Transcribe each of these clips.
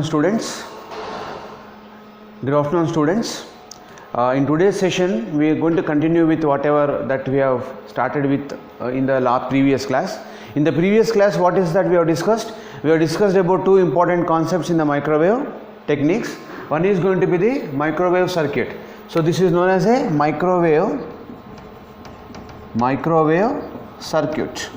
Students, good afternoon students. In today's session we are going to continue with whatever that we have started with in the previous class. In the previous class, what is that we have discussed? We have discussed about two important concepts in the microwave techniques. One is going to be the microwave circuit. So this is known as a microwave circuit.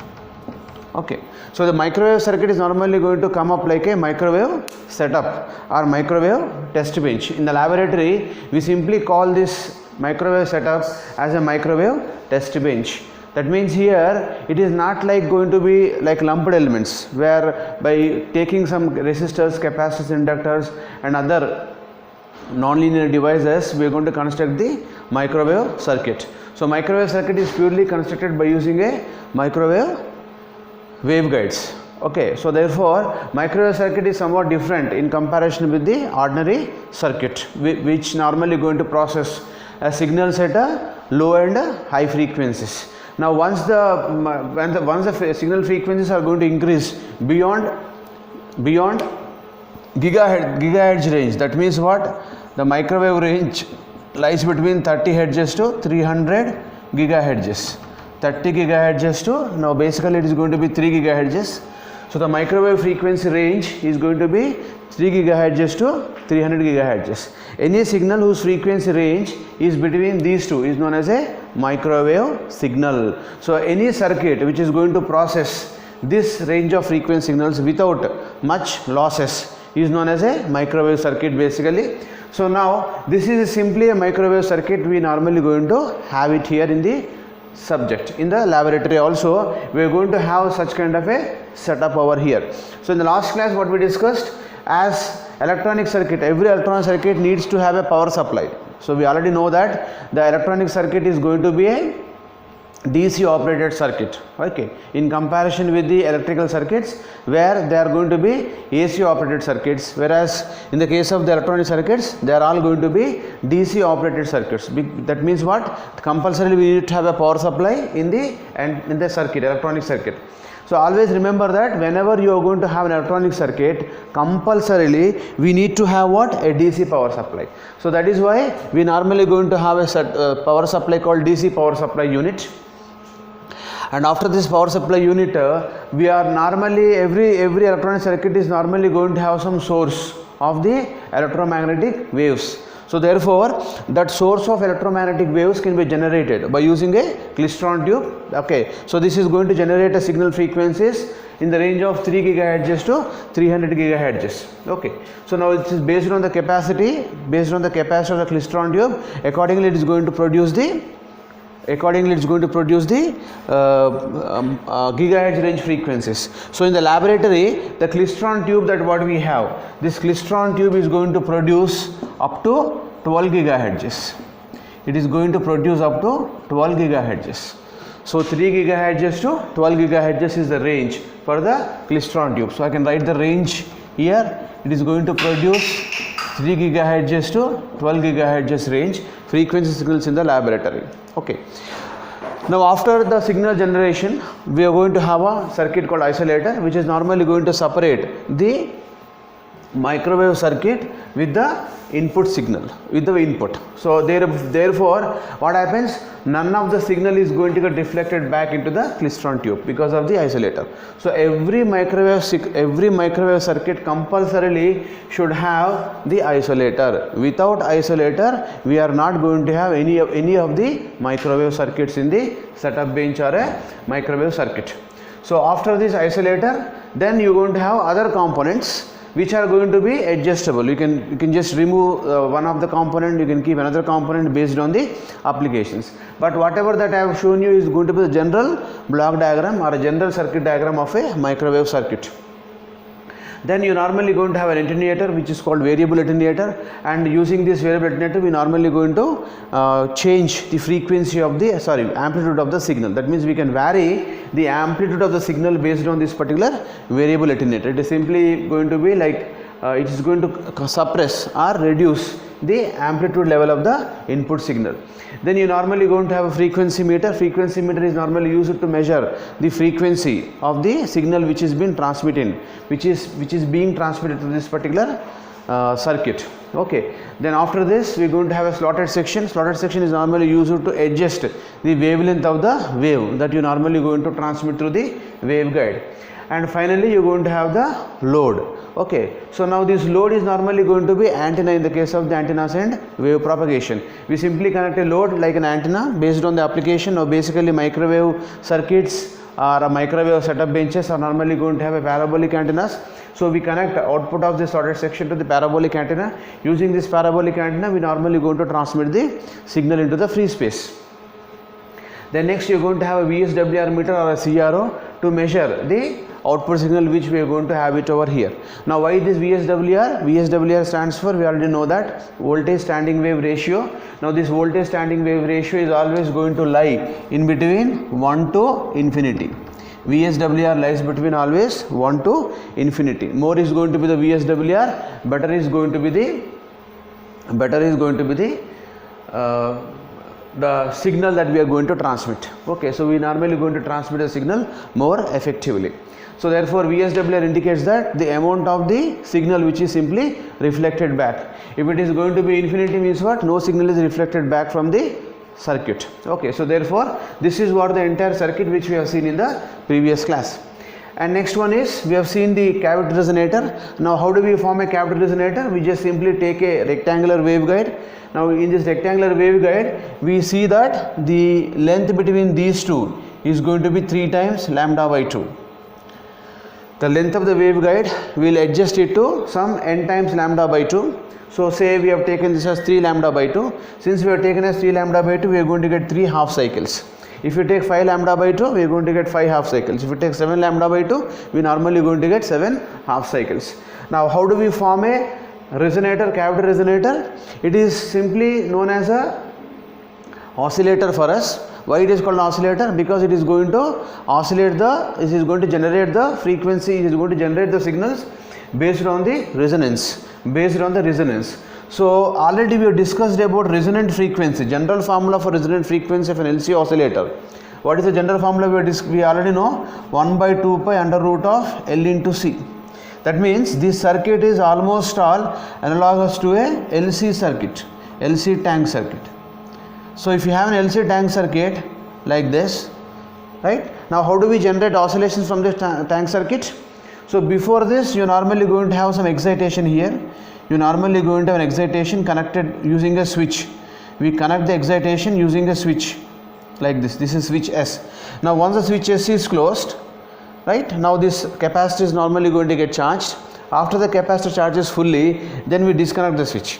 Okay, so the microwave circuit is normally going to come up like a microwave setup or microwave test bench. In the laboratory, we simply call this microwave setup as a microwave test bench. That means here it is not like going to be like lumped elements, where by taking some resistors, capacitors, inductors and other non-linear devices we are going to construct the microwave circuit. So microwave circuit is purely constructed by using a microwave waveguides. Okay, so therefore microwave circuit is somewhat different in comparison with the ordinary circuit, which normally going to process a signals at a low and high frequencies. Now once the signal frequencies are going to increase beyond gigahertz range, that means what? The microwave range lies between 30 Hz to 300 gigahertz. 30 gigahertz to, now basically it is going to be 3 gigahertz. So the microwave frequency range is going to be 3 gigahertz to 300 gigahertz. Any signal whose frequency range is between these two is known as a microwave signal. So any circuit which is going to process this range of frequency signals without much losses is known as a microwave circuit basically. So now this is simply a microwave circuit. We normally going to have it here in the subject. In the laboratory also we are going to have such kind of a setup over here. So in the last class what we discussed, as electronic circuit, every electronic circuit needs to have a power supply. So we already know that the electronic circuit is going to be a DC operated circuit, okay, in comparison with the electrical circuits where they are going to be AC operated circuits, whereas in the case of the electronic circuits they are all going to be DC operated circuits. That means what? Compulsorily we need to have a power supply in the circuit, electronic circuit. So always remember that whenever you are going to have an electronic circuit, compulsorily we need to have what? A DC power supply. So that is why we normally going to have a power supply called DC power supply unit. And after this power supply unit, we are normally every electronic circuit is normally going to have some source of the electromagnetic waves. So therefore that source of electromagnetic waves can be generated by using a klystron tube. Okay, so this is going to generate a signal frequencies in the range of 3 gigahertz to 300 gigahertz. Okay, so now it is based on the capacity, of the klystron tube. Accordingly it is going to produce the gigahertz range frequencies. So in the laboratory, the klystron tube that what we have, this klystron tube is going to produce up to 12 gigahertz. It is going to produce up to 12 gigahertz. So 3 gigahertz to 12 gigahertz is the range for the klystron tube. So I can write the range here. It is going to produce 3 gigahertz to 12 gigahertz range frequency signals in the laboratory. Okay. Now after the signal generation, we are going to have a circuit called isolator, which is normally going to separate the microwave circuit with the input signal, with the input. So therefore what happens, none of the signal is going to get deflected back into the klystron tube because of the isolator. So every microwave circuit compulsorily should have the isolator. Without isolator we are not going to have any of the microwave circuits in the setup bench or a microwave circuit. So after this isolator, then you are going to have other components which are going to be adjustable. You can just remove one of the component, you can keep another component based on the applications. But whatever that I have shown you is going to be the general block diagram or a general circuit diagram of a microwave circuit. Then you normally going to have an attenuator which is called variable attenuator, and using this variable attenuator we normally going to change the frequency of the amplitude of the signal. That means we can vary the amplitude of the signal based on this particular variable attenuator. It is simply going to be like it is going to suppress or reduce the amplitude level of the input signal. Then you normally going to have a frequency meter. Frequency meter is normally used to measure the frequency of the signal which is being transmitted, which is being transmitted to this particular circuit. Okay, then after this we are going to have a slotted section. Slotted section is normally used to adjust the wavelength of the wave that you normally going to transmit through the waveguide. And finally you are going to have the load. Okay, so now this load is normally going to be antenna in the case of the antennas and wave propagation. We simply connect a load like an antenna based on the application. Or basically microwave circuits or microwave setup benches are normally going to have a parabolic antennas. So we connect output of this slotted section to the parabolic antenna. Using this parabolic antenna we normally going to transmit the signal into the free space. Then next you are going to have a VSWR meter or a CRO to measure the output signal which we are going to have it over here. Now why this VSWR? VSWR stands for, we already know that, voltage standing wave ratio. Now this voltage standing wave ratio is always going to lie in between 1 to infinity. VSWR lies between always 1 to infinity. More is going to be the VSWR, better is going to be the signal that we are going to transmit. Okay, so we normally going to transmit a signal more effectively. So therefore VSWR indicates that the amount of the signal which is simply reflected back. If it is going to be infinity means what? No signal is reflected back from the circuit. Okay, so therefore this is what the entire circuit which we have seen in the previous class. And next one is, we have seen the cavity resonator. Now how do we form a cavity resonator? We just simply take a rectangular waveguide. Now in this rectangular waveguide we see that the length between these two is going to be 3 times lambda by 2. The length of the waveguide we will adjust it to some n times lambda by 2. So say we have taken this as 3 lambda by 2. Since we have taken as 3 lambda by 2, we are going to get 3 half cycles. If you take 5 lambda by 2, we are going to get 5 half cycles. If you take 7 lambda by 2, we normally going to get 7 half cycles. Now how do we form a resonator, cavity resonator? It is simply known as a oscillator for us. Why it is called oscillator? Because it is going to oscillate it is going to generate the frequency, it is going to generate the signals based on the resonance. So already we have discussed about resonant frequency, general formula for resonant frequency of an LC oscillator. What is the general formula? We already know, 1 by 2 pi under root of L into C. That means this circuit is almost all analogous to a LC circuit, LC tank circuit. So if you have an LC tank circuit like this, right? Now how do we generate oscillations from this tank circuit? So before this you normally going to have some excitation here. You normally going to have an excitation connected using a switch. We connect the excitation using a switch like this. This is switch S. Now once the switch S is closed, right, now this capacitor is normally going to get charged. After the capacitor charges fully, then we disconnect the switch.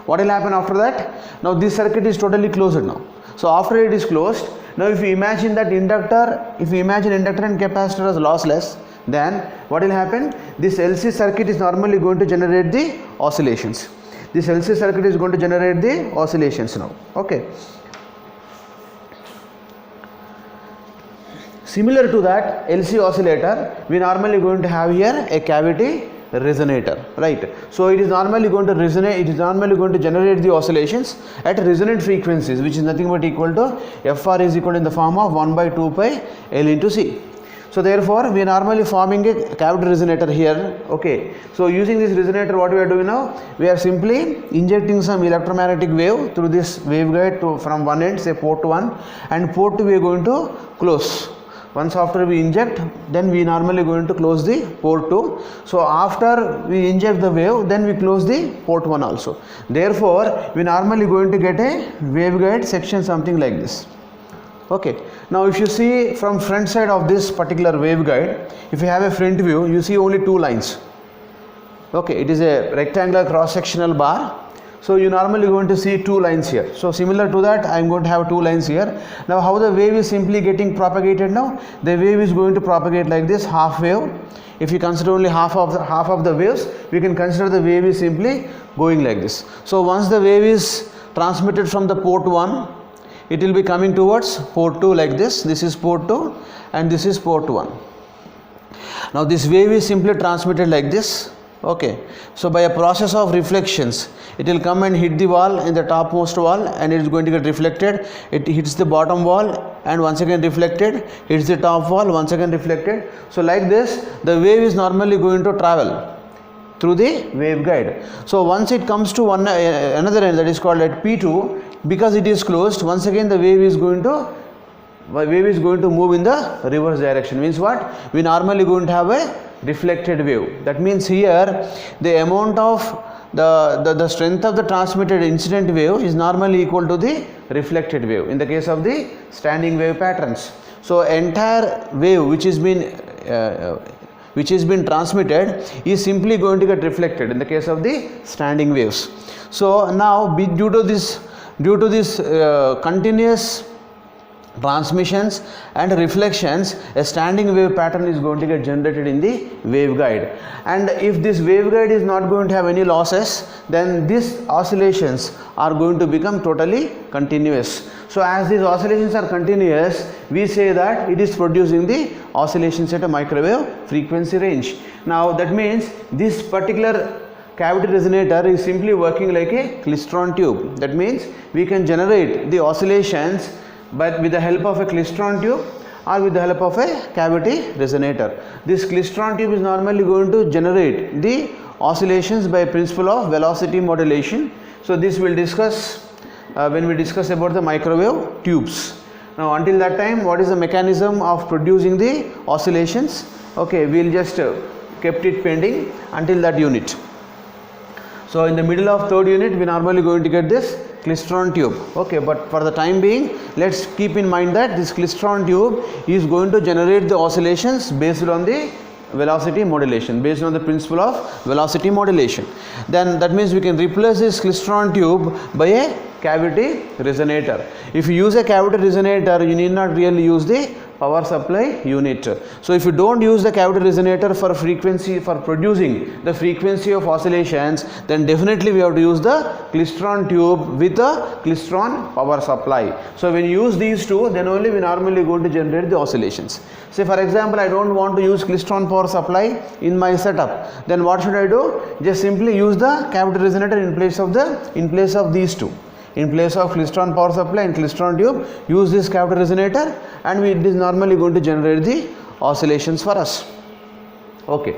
What will happen after that? Now this circuit is totally closed now. So after it is closed, now if you imagine that inductor and capacitor as lossless, then what will happen? This LC circuit is normally going to generate the oscillations. This LC circuit is going to generate the oscillations now. Okay. Similar to that LC oscillator, we normally going to have here a cavity resonator, right? So it is normally going to resonate, it is normally going to generate the oscillations at resonant frequencies, which is nothing but equal to FR is equal in the form of 1 by 2 pi L into C. So therefore we are normally forming a cavity resonator here. Okay, so using this resonator, what we are doing now, we are simply injecting some electromagnetic wave through this waveguide from one end, say port 1, and port 2 we are going to close. Once after we inject, then we normally going to close the port 2. So after we inject the wave, then we close the port 1 also. Therefore we normally going to get a waveguide section something like this. Okay, now if you see from front side of this particular waveguide, if you have a front view, you see only 2 lines. Okay, it is a rectangular cross sectional bar. So you normally going to see 2 lines here. So similar to that, I am going to have 2 lines here. Now how the wave is simply getting propagated now? The wave is going to propagate like this, half wave. If you consider only half of the waves, we can consider the wave is simply going like this. So once the wave is transmitted from the port 1, it will be coming towards port 2 like this. This is port 2 and this is port 1. Now this wave is simply transmitted like this. Okay, so by a process of reflections, it will come and hit the wall in the topmost wall, and it is going to get reflected. It hits the bottom wall and once again reflected, hits the top wall, once again reflected. So like this, the wave is normally going to travel through the waveguide. So once it comes to another end, that is called at P2, because it is closed, once again the wave is going to move in the reverse direction. Means what? We normally going to have a reflected wave. That means here the amount of the strength of the transmitted incident wave is normally equal to the reflected wave in the case of the standing wave patterns. So entire wave which is been transmitted is simply going to get reflected in the case of the standing waves. So now due to this continuous transmissions and reflections, a standing wave pattern is going to get generated in the waveguide. And if this waveguide is not going to have any losses, then these oscillations are going to become totally continuous. So as these oscillations are continuous, we say that it is producing the oscillations at a microwave frequency range. Now that means this particular cavity resonator is simply working like a klystron tube. That means we can generate the oscillations but with the help of a klystron tube or with the help of a cavity resonator. This klystron tube is normally going to generate the oscillations by principle of velocity modulation. So this we'll discuss when we discuss about the microwave tubes. Now until that time, what is the mechanism of producing the oscillations? Okay, we'll just kept it pending until that unit. So in the middle of third unit, we normally going to get this klystron tube. Okay, but for the time being, let's keep in mind that this klystron tube is going to generate the oscillations based on the velocity modulation, based on the principle of velocity modulation. Then that means we can replace this klystron tube by a cavity resonator. If you use a cavity resonator, you need not really use the power supply unit. So if you don't use the cavity resonator for producing the frequency of oscillations, then definitely we have to use the klystron tube with the klystron power supply. So when you use these two, then only we normally going to generate the oscillations. Say for example, I don't want to use klystron power supply in my setup, then what should I do? Just simply use the cavity resonator in place of these two. In place of klystron power supply and klystron tube, use this cavity resonator, and it is normally going to generate the oscillations for us. Okay.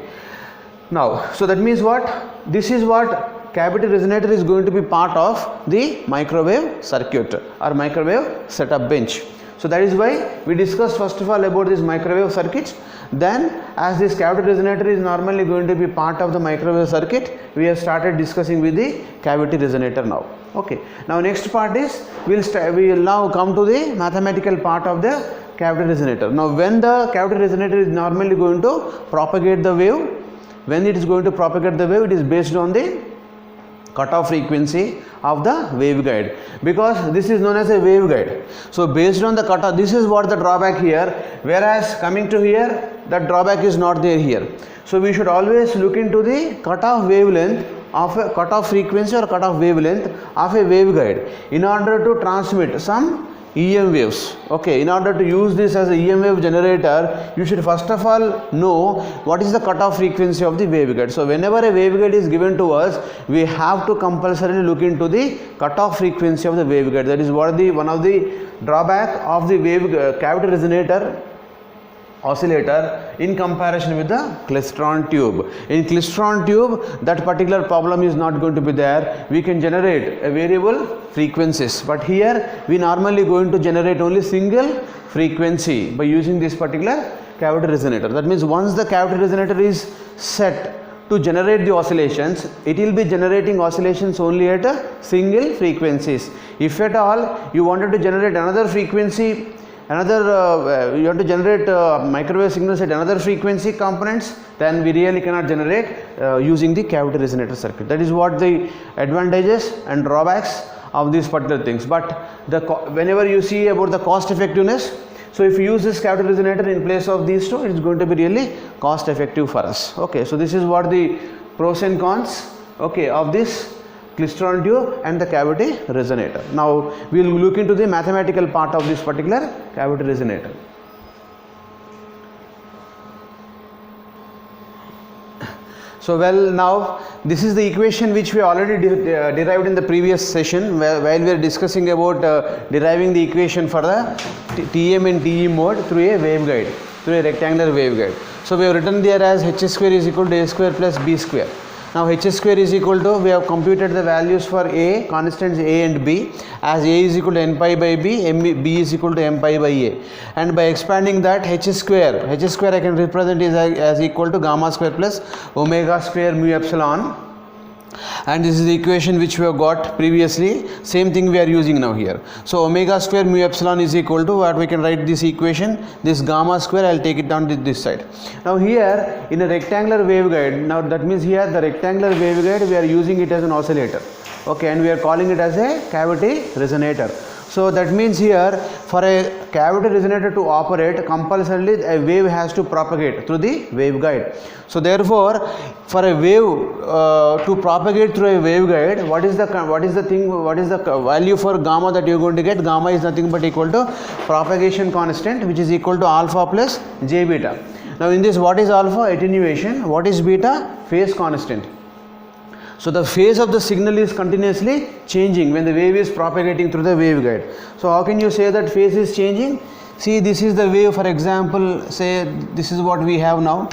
Now, so that means what? This is what cavity resonator is going to be part of the microwave circuit or microwave setup bench. So that is why we discussed first of all about this microwave circuit. Then as this cavity resonator is normally going to be part of the microwave circuit, we have started discussing with the cavity resonator now. Okay. Now next part is we will now come to the mathematical part of the cavity resonator. Now when the cavity resonator is normally going to propagate the wave, it is based on the cutoff frequency of the waveguide, because this is known as a waveguide. So based on the cutoff, this is what the drawback here, whereas coming to here, that drawback is not there here. So we should always look into the cutoff wavelength of a cutoff frequency or cutoff wavelength of a waveguide in order to transmit some EM waves. Okay, in order to use this as a EM wave generator, you should first of all know what is the cutoff frequency of the waveguide. So whenever a waveguide is given to us, we have to compulsorily look into the cutoff frequency of the waveguide. That is what one of the drawback of the cavity resonator oscillator in comparison with the klystron tube. In klystron tube, that particular problem is not going to be there. We can generate a variable frequencies, but here we normally going to generate only single frequency by using this particular cavity resonator. That means once the cavity resonator is set to generate the oscillations, it will be generating oscillations only at a single frequencies. If at all you wanted to generate another frequency, you want to generate microwave signals at another frequency components, then we really cannot generate using the cavity resonator circuit. That is what the advantages and drawbacks of these particular things. But whenever you see about the cost effectiveness, so if you use this cavity resonator in place of these two, it is going to be really cost effective for us. Okay, so this is what the pros and cons, okay, of this klystron tube and the cavity resonator. Now we will look into the mathematical part of this particular cavity resonator. So So well, now this is the equation which we already derived in the previous session while we are discussing about deriving the equation for the TM and TE mode through a waveguide, through a rectangular waveguide. So we have written there as h square is equal to a square plus b square. Now h square is equal to, we have computed the values for a, constants a and b, as a is equal to n pi by b, b is equal to m pi by a, and by expanding that h square I can represent is as equal to gamma square plus omega square mu epsilon, and this is the equation which we have got previously. Same thing we are using now here. So omega square mu epsilon is equal to what we can write this equation, this gamma square, I will take it down to this side. Now here in a rectangular waveguide, now that means here the rectangular waveguide we are using it as an oscillator, okay, and we are calling it as a cavity resonator. So that means here for a cavity resonator to operate, compulsorily a wave has to propagate through the waveguide. So therefore for a wave to propagate through a waveguide, what is the value for gamma that you are going to get? Gamma is nothing but equal to propagation constant, which is equal to alpha plus j beta. Now in this, what is alpha? Attenuation. What is beta? Phase constant. So the phase of the signal is continuously changing when the wave is propagating through the waveguide. So how can you say that phase is changing? See, this is the wave, for example, say this is what we have now.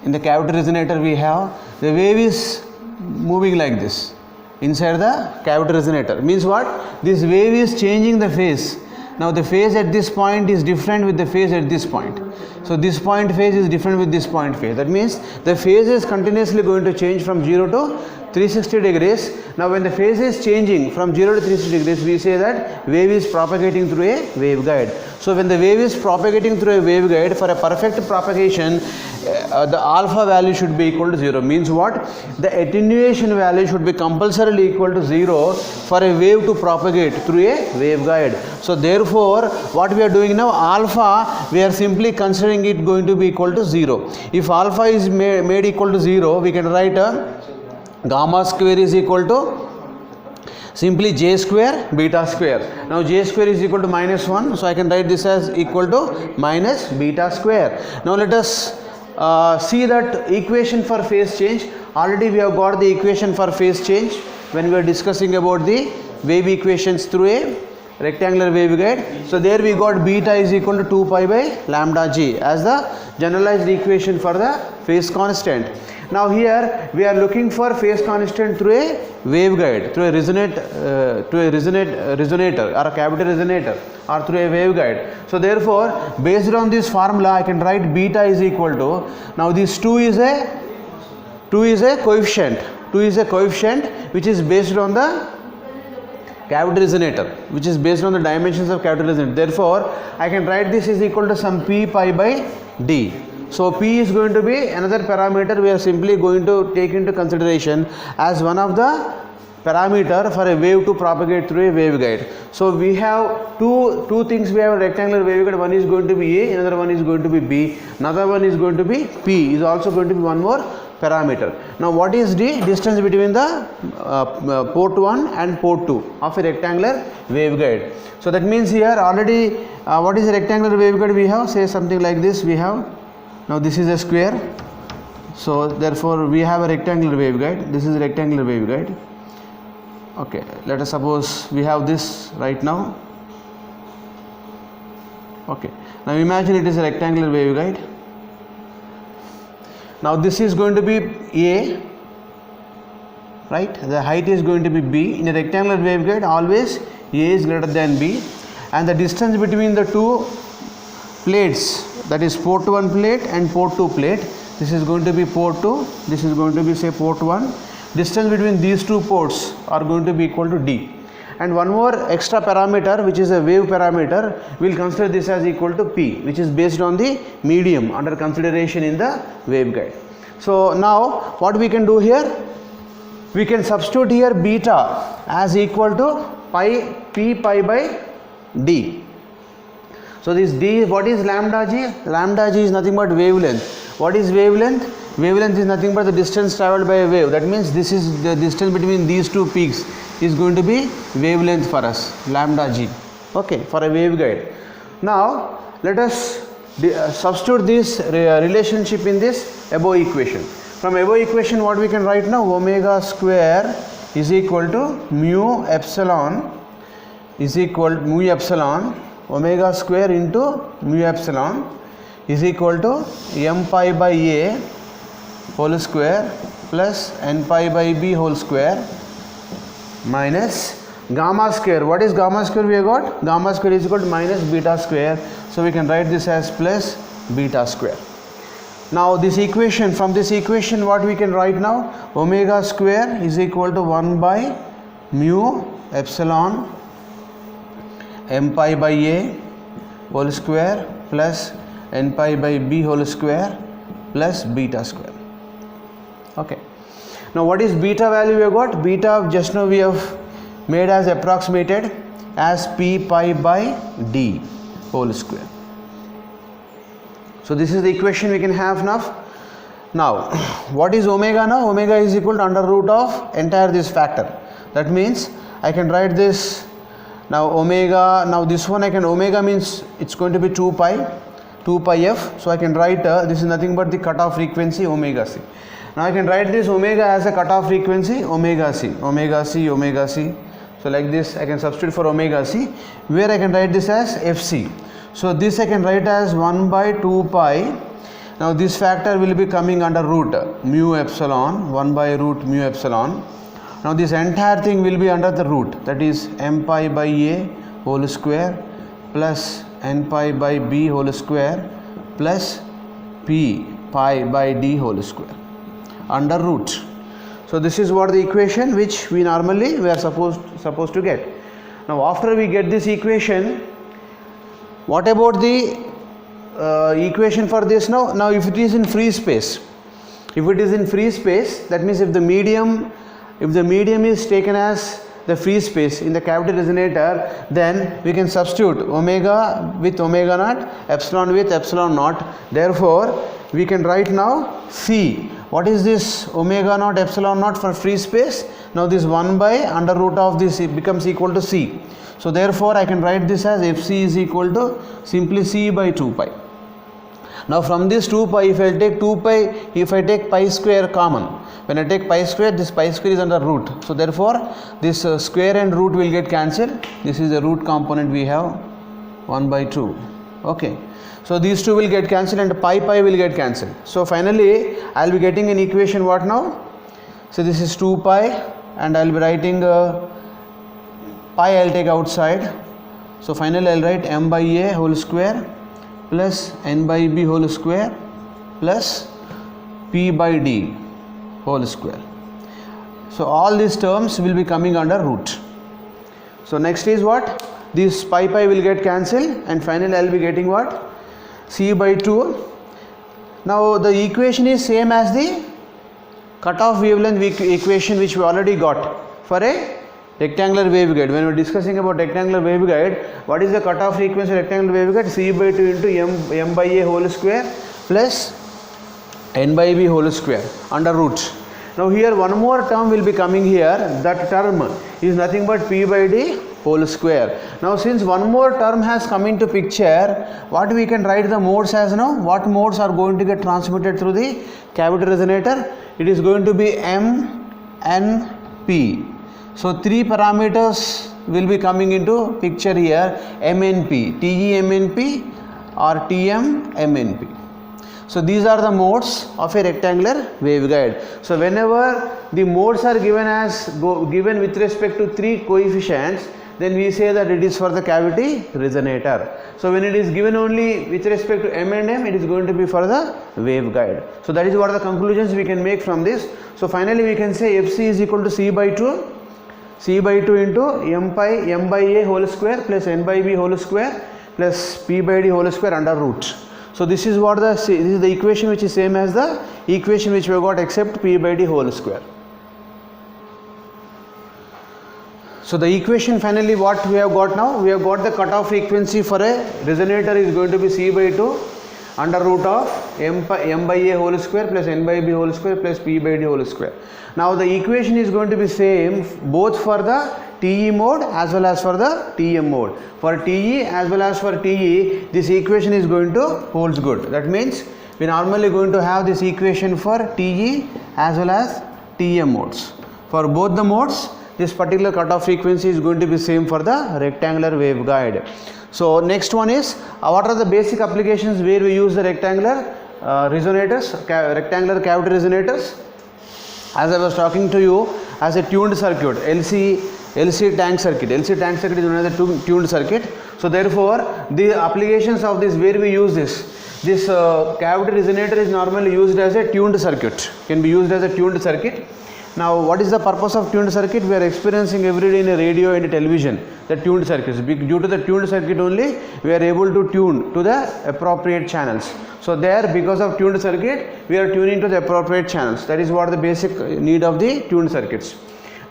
In the cavity resonator we have, the wave is moving like this inside the cavity resonator. Means what? This wave is changing the phase. Now the phase at this point is different with the phase at this point. So this point phase is different with this point phase. That means the phase is continuously going to change from 0 to 360 degrees. Now when the phase is changing from 0 to 360 degrees, we say that wave is propagating through a waveguide. So when the wave is propagating through a waveguide, for a perfect propagation, the alpha value should be equal to 0. Means what? The attenuation value should be compulsorily equal to 0 for a wave to propagate through a waveguide. So therefore what we are doing now, alpha, we are simply considering it going to be equal to 0. If alpha is made equal to 0, we can write a gamma square is equal to simply j square beta square. Now j square is equal to minus 1, so I can write this as equal to minus beta square. Now let us see that equation for phase change. Already we have got the equation for phase change when we were discussing about the wave equations through a rectangular waveguide. So there we got beta is equal to 2 pi by lambda g as the generalized equation for the phase constant. Now here we are looking for phase constant through a waveguide, through a resonator or a cavity resonator, or through a waveguide. So therefore based on this formula I can write beta is equal to, now this 2 is a coefficient which is based on the cavity resonator, which is based on the dimensions of cavity resonator. Therefore I can write this is equal to some p pi by d. So p is going to be another parameter we are simply going to take into consideration as one of the parameter for a wave to propagate through a waveguide. So we have two things we have a rectangular waveguide. One is going to be a, another one is going to be b, another one is going to be p, is also going to be one more parameter. Now what is the distance between the port 1 and port 2 of a rectangular waveguide? So that means here already what is a rectangular waveguide we have? Say something like this we have. Now this is a square, so therefore we have a rectangular waveguide. This is a rectangular waveguide. Okay, let us suppose we have this right now. Okay, now imagine it is a rectangular waveguide. Now this is going to be A, right? The height is going to be B. In a rectangular waveguide always A is greater than B, and the distance between the two plates, that is port 1 plate and port 2 plate, this is going to be port 2, this is going to be say port 1. Distance between these two ports are going to be equal to d. And one more extra parameter which is a wave parameter, we will consider this as equal to p, which is based on the medium under consideration in the waveguide. So now what we can do here, we can substitute here beta as equal to p pi by d. So this d, what is lambda g? Lambda g is nothing but wavelength. What is wavelength? Wavelength is nothing but the distance travelled by a wave. That means this is the distance between these two peaks is going to be wavelength for us, lambda g, okay, for a waveguide. Now let us substitute this relationship in this above equation. From above equation, what we can write now? Omega square is equal to mu epsilon is equal to mu epsilon, omega square into mu epsilon is equal to m pi by a whole square plus n pi by b whole square minus gamma square. What is gamma square we have got? Gamma square is equal to minus beta square. So we can write this as plus beta square. Now this equation, from this equation what we can write now? Omega square is equal to 1 by mu epsilon m pi by a whole square plus n pi by b whole square plus beta square. Okay. Now what is beta value we have got? Beta just now we have made as approximated as p pi by d whole square. So this is the equation we can have now. Now what is omega now? Omega is equal to under root of entire this factor. That means I can write this now omega, now this one I can, omega means it's going to be 2 pi f. So I can write this is nothing but the cutoff frequency omega c. Now I can write this omega as a cutoff frequency omega c. So like this I can substitute for omega c, where I can write this as fc. So this I can write as 1 by 2 pi. Now this factor will be coming under root mu epsilon, 1 by root mu epsilon. Now this entire thing will be under the root, that is m pi by a whole square plus n pi by b whole square plus p pi by d whole square under root. So this is what the equation which we normally we are supposed to get. Now after we get this equation, what about the equation for this now? Now if it is in free space, that means if the medium is taken as the free space in the cavity resonator, then we can substitute omega with omega naught, epsilon with epsilon naught. Therefore we can write now C. What is this omega naught epsilon naught for free space? Now this 1 by under root of this becomes equal to C. So therefore I can write this as Fc is equal to simply C by 2 pi. Now from this 2 pi, if I take pi square common, when I take pi square, this pi square is under root. So therefore this square and root will get cancelled. This is the root component we have 1 by 2. Okay. So these two will get cancelled and pi will get cancelled. So finally I will be getting an equation what now? So this is 2 pi and I will be writing pi I will take outside. So finally I will write m by a whole square plus n by b whole square plus p by d whole square. So all these terms will be coming under root. So next is what? This pi will get cancelled and finally I will be getting what? C by 2. Now the equation is same as the cutoff wavelength equation which we already got for a rectangular waveguide. When we are discussing about rectangular waveguide, what is the cutoff frequency of rectangular waveguide? C by 2 into m by a whole square plus n by b whole square under root. Now here one more term will be coming here. That term is nothing but p by d whole square. Now since one more term has come into picture, what we can write the modes as now? What modes are going to get transmitted through the cavity resonator? It is going to be m, n, p. So three parameters will be coming into picture here: MNP, TE MNP or TM MNP. So these are the modes of a rectangular waveguide. So whenever the modes are given with respect to three coefficients, then we say that it is for the cavity resonator. So when it is given only with respect to m and m, it is going to be for the waveguide. So that is what the conclusions we can make from this. So finally we can say Fc is equal to C by 2 into m by a whole square plus n by b whole square plus p by d whole square under root. So this is what this is the equation which is same as the equation which we have got except p by d whole square. So the equation finally what we have got now? We have got the cutoff frequency for a resonator is going to be C by 2 under root of m by a whole square plus n by b whole square plus p by d whole square. Now the equation is going to be same both for the TE mode as well as for the TM mode. For TE as well as for TE, this equation is going to holds good. That means we normally going to have this equation for TE as well as TM modes. For both the modes, this particular cutoff frequency is going to be same for the rectangular waveguide. So next one is what are the basic applications where we use the rectangular resonators, rectangular cavity resonators. As I was talking to you, as a tuned circuit, LC tank circuit. LC tank circuit is another tuned circuit. So therefore, the applications of this where we use this cavity resonator is normally used as a tuned circuit. Can be used as a tuned circuit. Now, what is the purpose of tuned circuit? We are experiencing every day in a radio and a television the tuned circuits. Due to the tuned circuit only, we are able to tune to the appropriate channels. So there, because of tuned circuit, we are tuning to the appropriate channels. That is what the basic need of the tuned circuits.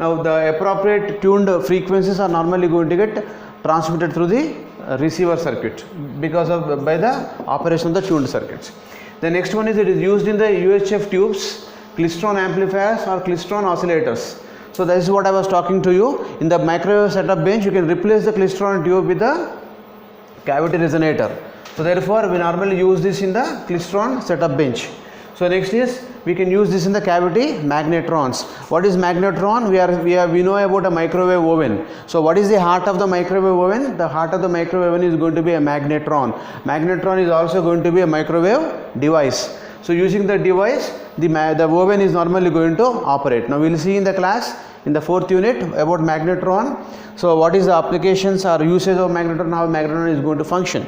Now, the appropriate tuned frequencies are normally going to get transmitted through the receiver circuit because of by the operation of the tuned circuits. The next one is it is used in the UHF tubes, klystron amplifiers or klystron oscillators. So that is what I was talking to you. In the microwave setup bench, you can replace the klystron tube with the cavity resonator. So therefore, we normally use this in the klystron setup bench. So next is we can use this in the cavity magnetrons. What is magnetron? We know about a microwave oven. So what is the heart of the microwave oven? The heart of the microwave oven is going to be a magnetron. Magnetron is also going to be a microwave device. So using the device, the oven is normally going to operate. Now we will see in the class in the 4th unit about magnetron. So what is the applications or usage of magnetron, how magnetron is going to function.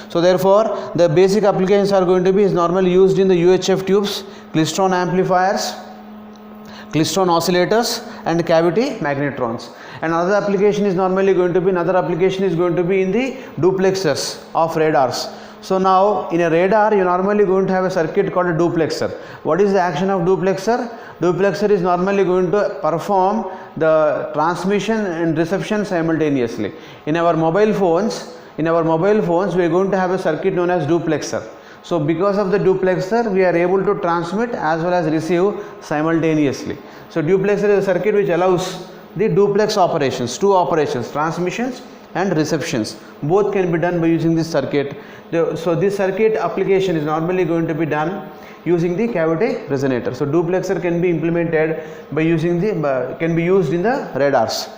So therefore, the basic applications are going to be is normally used in the UHF tubes, klystron amplifiers, klystron oscillators and cavity magnetrons. And another application is normally going to be in the duplexers of radars. So now in a radar, you normally going to have a circuit called a duplexer. What is the action of duplexer? Duplexer is normally going to perform the transmission and reception simultaneously. In our mobile phones, we are going to have a circuit known as duplexer. So because of the duplexer, we are able to transmit as well as receive simultaneously. So duplexer is a circuit which allows the duplex operations, two operations, transmissions and receptions. Both can be done by using this circuit. So this circuit application is normally going to be done using the cavity resonator. So duplexer can be implemented by using can be used in the radars.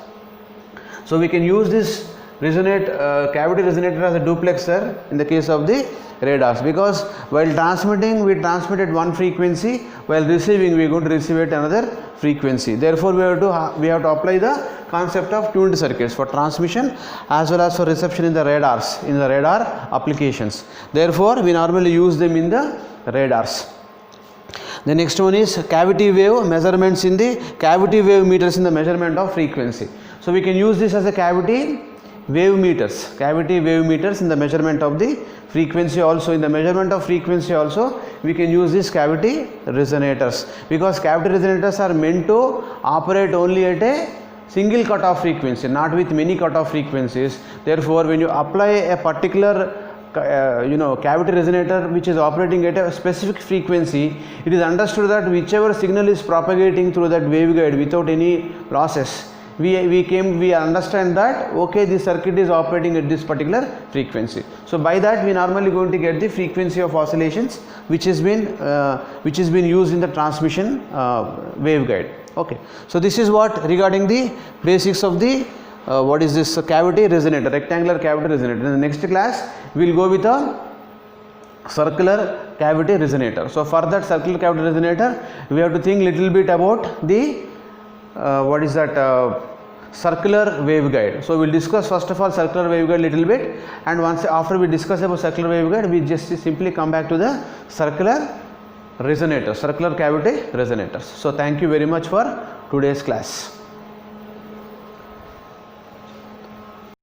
So we can use this cavity resonator as a duplexer in the case of the radars, because while transmitting we transmit at one frequency, while receiving we are going to receive at another frequency. Therefore we have to apply the concept of tuned circuits for transmission as well as for reception in the radars, in the radar applications. Therefore we normally use them in the radars. The next one is cavity wave measurements in the cavity wave meters in the measurement of frequency. So we can use this as a cavity wave meters in the measurement of the frequency. Also in the measurement of frequency also we can use these cavity resonators, because cavity resonators are meant to operate only at a single cutoff frequency, not with many cutoff frequencies. Therefore when you apply a particular cavity resonator which is operating at a specific frequency, it is understood that whichever signal is propagating through that waveguide without any losses, we understand that okay, this circuit is operating at this particular frequency. So by that we normally going to get the frequency of oscillations which has been used in the transmission waveguide. Okay, so this is what regarding the basics of the what is this cavity resonator, rectangular cavity resonator. In the next class we will go with a circular cavity resonator. So for that circular cavity resonator we have to think little bit about the circular waveguide. So we will discuss first of all circular waveguide little bit, and once after we discuss about circular waveguide we just simply come back to the circular resonator, circular cavity resonators. So thank you very much for today's class.